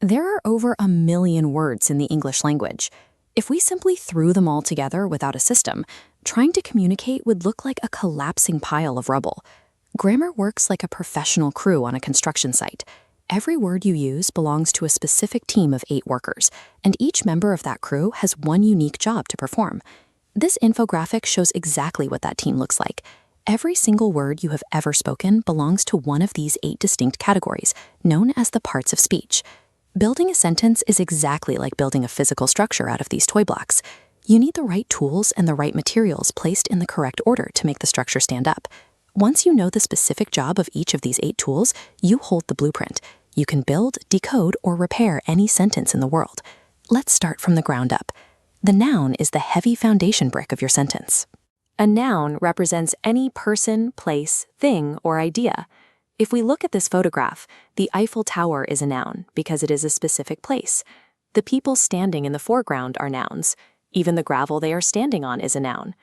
There are over 1 million words in the English language. If we simply threw them all together without a system, trying to communicate would look like a collapsing pile of rubble. Grammar works like a professional crew on a construction site. Every word you use belongs to a specific team of 8 workers, and each member of that crew has one unique job to perform. This infographic shows exactly what that team looks like. Every single word you have ever spoken belongs to one of these 8 distinct categories, known as the parts of speech. Building a sentence is exactly like building a physical structure out of these toy blocks. You need the right tools and the right materials placed in the correct order to make the structure stand up. Once you know the specific job of each of these 8 tools, you hold the blueprint. You can build, decode, or repair any sentence in the world. Let's start from the ground up. The noun is the heavy foundation brick of your sentence. A noun represents any person, place, thing, or idea. If we look at this photograph, the Eiffel Tower is a noun because it is a specific place. The people standing in the foreground are nouns. Even the gravel they are standing on is a noun.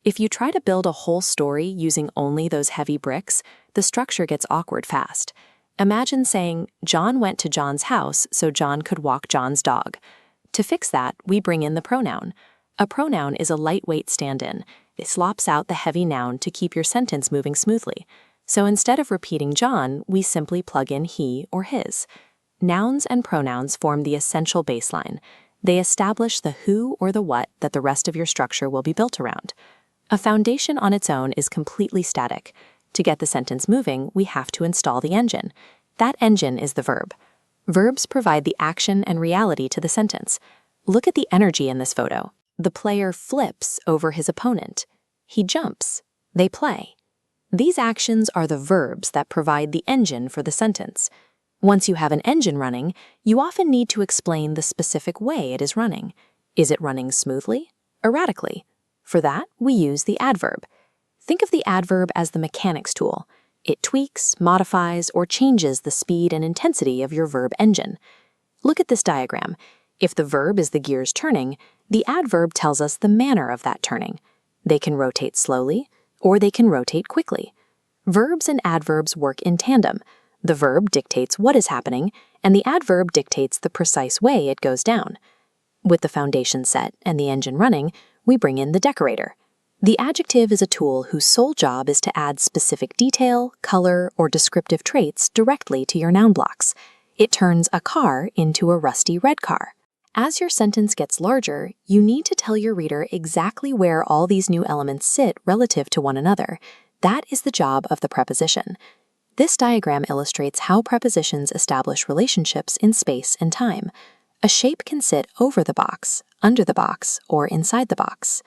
If you try to build a whole story using only those heavy bricks, the structure gets awkward fast. Imagine saying, John went to John's house so John could walk John's dog. To fix that, we bring in the pronoun. A pronoun is a lightweight stand-in. It slops out the heavy noun to keep your sentence moving smoothly. So instead of repeating John, we simply plug in he or his. Nouns and pronouns form the essential baseline. They establish the who or the what that the rest of your structure will be built around. A foundation on its own is completely static. To get the sentence moving, we have to install the engine. That engine is the verb. Verbs provide the action and reality to the sentence. Look at the energy in this photo. The player flips over his opponent. He jumps. They play. These actions are the verbs that provide the engine for the sentence. Once you have an engine running, you often need to explain the specific way it is running. Is it running smoothly? Erratically? For that, we use the adverb. Think of the adverb as the mechanics tool. It tweaks, modifies, or changes the speed and intensity of your verb engine. Look at this diagram. If the verb is the gears turning, the adverb tells us the manner of that turning. They can rotate slowly, or they can rotate quickly. Verbs and adverbs work in tandem. The verb dictates what is happening, and the adverb dictates the precise way it goes down. With the foundation set and the engine running, we bring in the decorator. The adjective is a tool whose sole job is to add specific detail, color, or descriptive traits directly to your noun blocks. It turns a car into a rusty red car. As your sentence gets larger, you need to tell your reader exactly where all these new elements sit relative to one another. That is the job of the preposition. This diagram illustrates how prepositions establish relationships in space and time. A shape can sit over the box, under the box, or inside the box.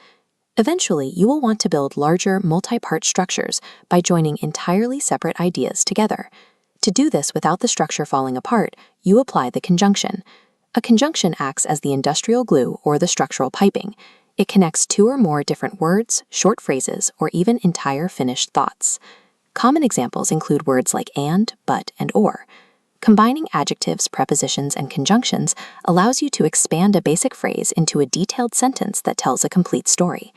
Eventually, you will want to build larger, multi-part structures by joining entirely separate ideas together. To do this without the structure falling apart, you apply the conjunction. A conjunction acts as the industrial glue or the structural piping. It connects 2 or more different words, short phrases, or even entire finished thoughts. Common examples include words like and, but, and or. Combining adjectives, prepositions, and conjunctions allows you to expand a basic phrase into a detailed sentence that tells a complete story.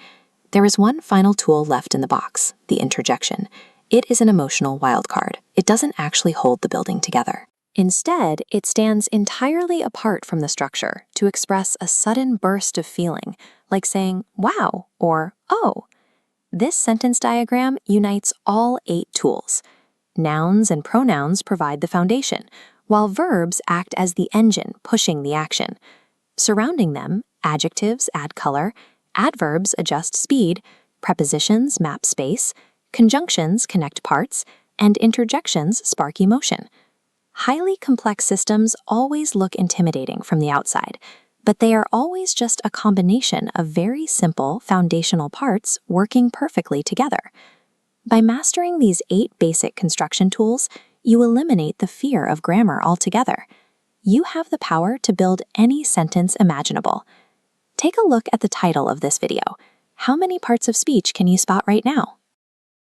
There is one final tool left in the box, the interjection. It is an emotional wildcard. It doesn't actually hold the building together. Instead, it stands entirely apart from the structure to express a sudden burst of feeling, like saying, wow, or oh. This sentence diagram unites all 8 tools. Nouns and pronouns provide the foundation, while verbs act as the engine pushing the action. Surrounding them, adjectives add color, adverbs adjust speed, prepositions map space, conjunctions connect parts, and interjections spark emotion. Highly complex systems always look intimidating from the outside, but they are always just a combination of very simple foundational parts working perfectly together. By mastering these 8 basic construction tools, you eliminate the fear of grammar altogether. You have the power to build any sentence imaginable. Take a look at the title of this video. How many parts of speech can you spot right now?